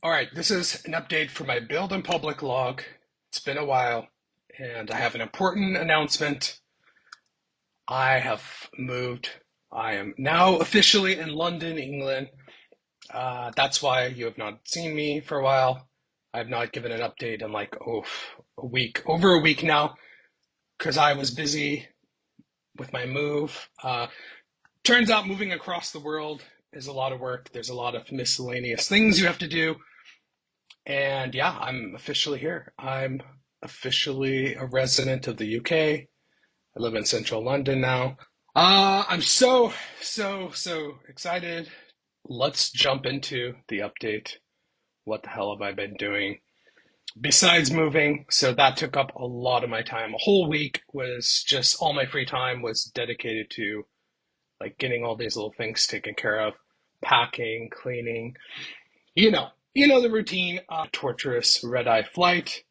All right, this is an update for my build in public log. It's been a while, and I have an important announcement. I have moved. I am now officially in London, England. That's why you have not seen me for a while. I have not given an update in like a week, over a week now, because I was busy with my move. Turns out moving across the world is a lot of work. There's a lot of miscellaneous things you have to do. And yeah, I'm officially here. I'm officially a resident of the UK. I live in central London now. I'm so excited. Let's jump into the update. What the hell have I been doing besides moving? So that took up a lot of my time. A whole week was just all my free time was dedicated to like getting all these little things taken care of, packing, cleaning, you know the routine. Torturous red-eye flight.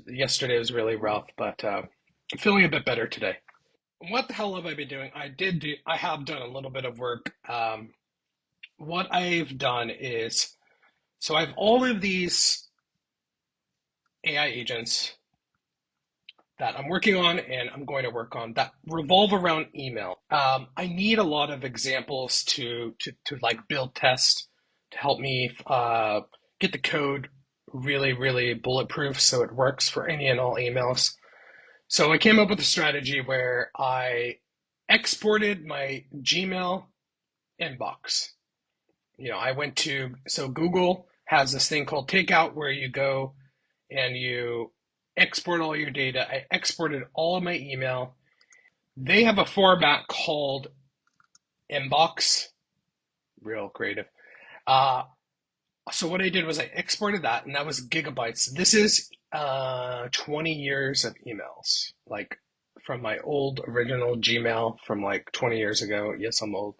Yesterday was really rough, but I'm feeling a bit better today. What the hell have I been doing? I have done a little bit of work. What I've done is, so I have all of these AI agents that I'm working on and I'm going to work on that revolve around email. I need a lot of examples to like build tests to help me get the code really bulletproof so it works for any and all emails. So I came up with a strategy where I exported my Gmail inbox. I went to, so Google has this thing called Takeout where you go and you export all your data. I exported all of my email. They have a format called inbox, real creative. Uh, so what I did was I exported that, and that was gigabytes. This is 20 years of emails, like from my old original Gmail from like 20 years ago. Yes, I'm old.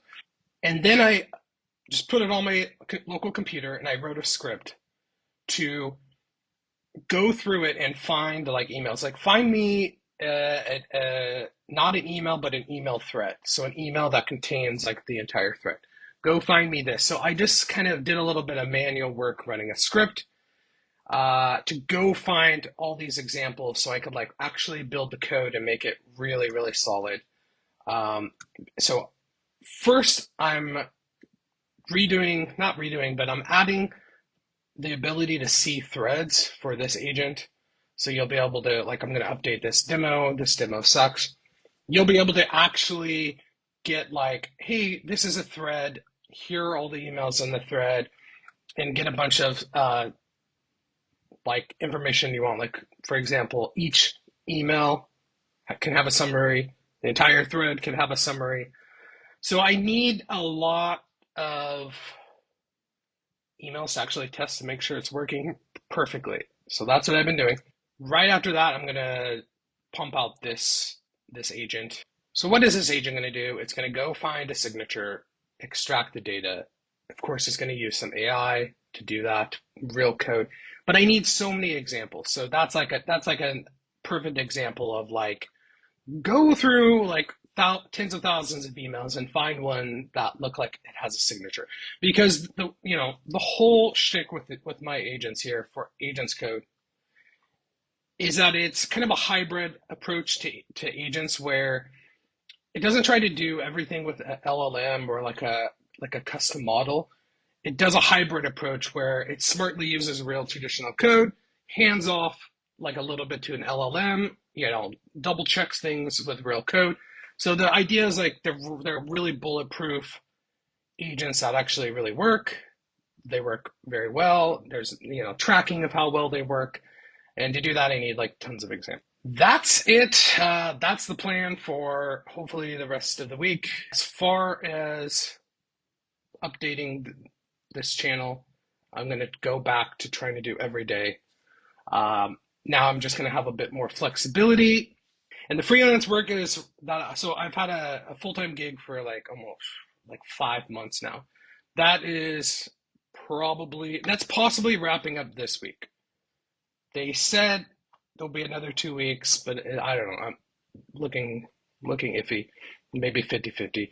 And then I just put it on my local computer, and I wrote a script to go through it and find like emails. Like find me not an email, but an email thread. So an email that contains like the entire thread. Go find me this. So I just kind of did a little bit of manual work running a script to go find all these examples so I could like actually build the code and make it really solid. Um, so first I'm not redoing, but I'm adding the ability to see threads for this agent. So you'll be able to, like, I'm going to update this demo sucks. You'll be able to actually get like, hey, this is a thread. Here are all the emails in the thread and get a bunch of like information you want. Like, for example, each email can have a summary. The entire thread can have a summary. So I need a lot of emails to actually test to make sure it's working perfectly. So that's what I've been doing. Right after that, I'm gonna pump out this agent. So what is this agent gonna do? It's gonna go find a signature, extract the data. Of course, it's gonna use some AI to do that, real code. But I need so many examples. So that's like a perfect example of like go through like tens of thousands of emails and find one that look like it has a signature. Because the whole shtick with my agents here for agents code is that it's kind of a hybrid approach to agents where it doesn't try to do everything with a LLM or like a custom model. It does a hybrid approach where it smartly uses real traditional code, hands off like a little bit to an LLM, double checks things with real code. So the idea is like they're really bulletproof agents that actually really work. They work very well. There's tracking of how well they work, and to do that, I need like tons of examples. That's it. That's the plan for hopefully the rest of the week. As far as updating this channel, I'm going to go back to trying to do every day. Now I'm just going to have a bit more flexibility. And the freelance work is that, so I've had a full-time gig for like almost like 5 months now. That's possibly wrapping up this week. They said there'll be another 2 weeks, but I don't know. I'm looking iffy, maybe 50-50.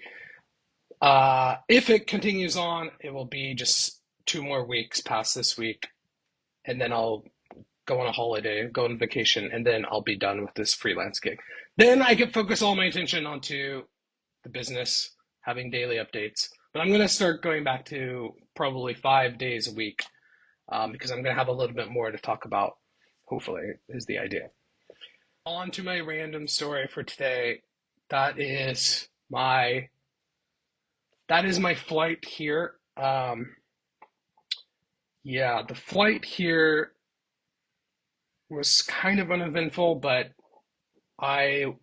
If it continues on, it will be just 2 more weeks past this week, and then I'll go on a holiday, go on vacation, and then I'll be done with this freelance gig. Then I can focus all my attention onto the business, having daily updates. But I'm going to start going back to probably 5 days a week, because I'm going to have a little bit more to talk about, hopefully, is the idea. On to my random story for today. That is my flight here. Yeah, the flight here was kind of uneventful, but I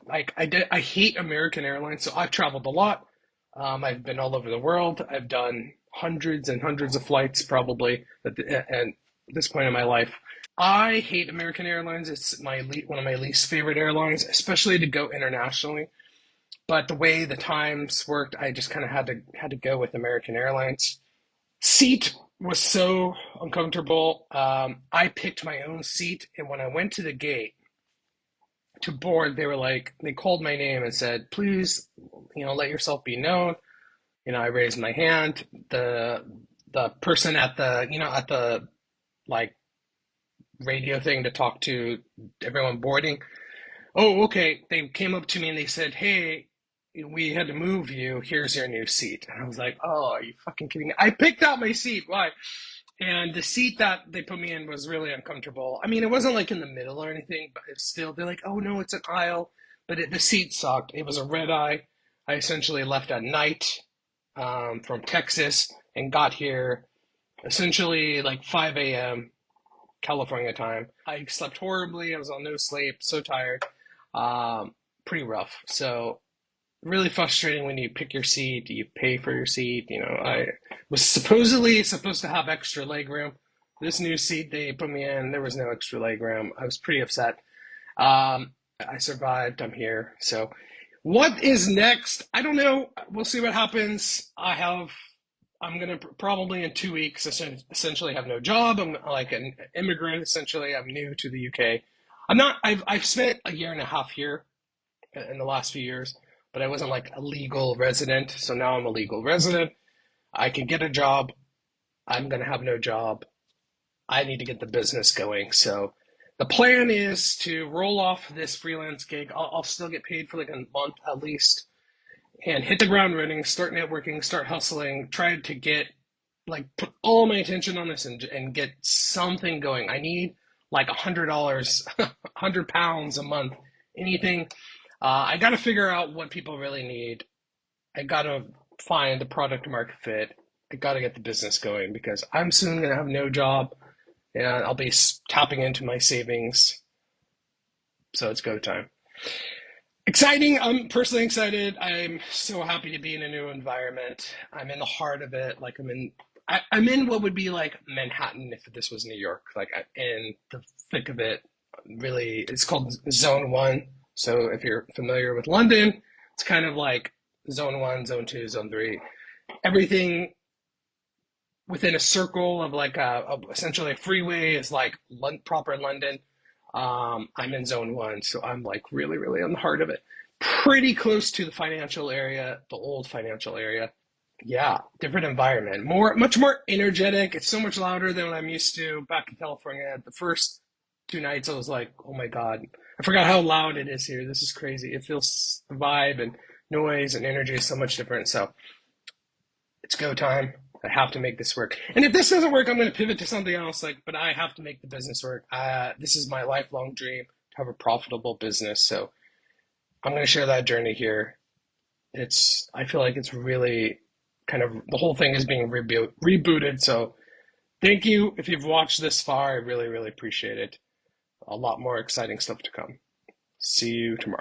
I hate American Airlines, so I've traveled a lot. I've been all over the world. I've done hundreds and hundreds of flights probably at this point in my life. I hate American Airlines. It's one of my least favorite airlines, especially to go internationally. But the way the times worked, I just kind of had to go with American Airlines. Seat was so uncomfortable. I picked my own seat, and when I went to the gate to board, they called my name and said, "Please, let yourself be known." I raised my hand. The person at the like radio thing to talk to everyone boarding. Oh, okay. They came up to me and they said, "Hey, we had to move you. Here's your new seat." And I was like, "Oh, are you fucking kidding me?" I picked out my seat. Why? And the seat that they put me in was really uncomfortable. I mean, it wasn't like in the middle or anything, but it's still, they're like, "Oh no, it's an aisle." But the seat sucked. It was a red eye. I essentially left at night, from Texas, and got here essentially like 5 a.m. California time. I slept horribly. I was on no sleep, so tired. Pretty rough. So really frustrating when you pick your seat, you pay for your seat. I was supposedly supposed to have extra leg room. This new seat they put me in, there was no extra leg room. I was pretty upset. I survived. I'm here. So what is next? I don't know. We'll see what happens. I'm gonna probably in 2 weeks essentially have no job. I'm like an immigrant essentially. I'm new to the UK. I'm not. I've spent a year and a half here in the last few years, but I wasn't like a legal resident. So now I'm a legal resident. I can get a job. I'm gonna have no job. I need to get the business going. So the plan is to roll off this freelance gig. I'll still get paid for like a month at least, and hit the ground running, start networking, start hustling, try to put all my attention on this and get something going. I need like $100, £100 a month, anything. I got to figure out what people really need. I got to find the product market fit. I got to get the business going because I'm soon going to have no job and I'll be tapping into my savings. So it's go time. Exciting. I'm personally excited. I'm so happy to be in a new environment. I'm in the heart of it. Like I'm in what would be like Manhattan if this was New York. Like I'm in the thick of it. Really, it's called Zone 1. So if you're familiar with London, it's kind of like Zone 1, Zone 2, Zone 3. Everything within a circle of like essentially a freeway is like proper London. I'm in Zone 1, so I'm like really, really on the heart of it. Pretty close to the financial area, the old financial area. Yeah, different environment. Much more energetic. It's so much louder than what I'm used to back in California. The first 2 nights, I was like, oh my God, I forgot how loud it is here. This is crazy. It feels the vibe and noise and energy is so much different. So it's go time. I have to make this work. And if this doesn't work, I'm going to pivot to something else. But I have to make the business work. This is my lifelong dream to have a profitable business. So I'm going to share that journey here. I feel like it's really kind of, the whole thing is being rebooted. So thank you. If you've watched this far, I really, really appreciate it. A lot more exciting stuff to come. See you tomorrow.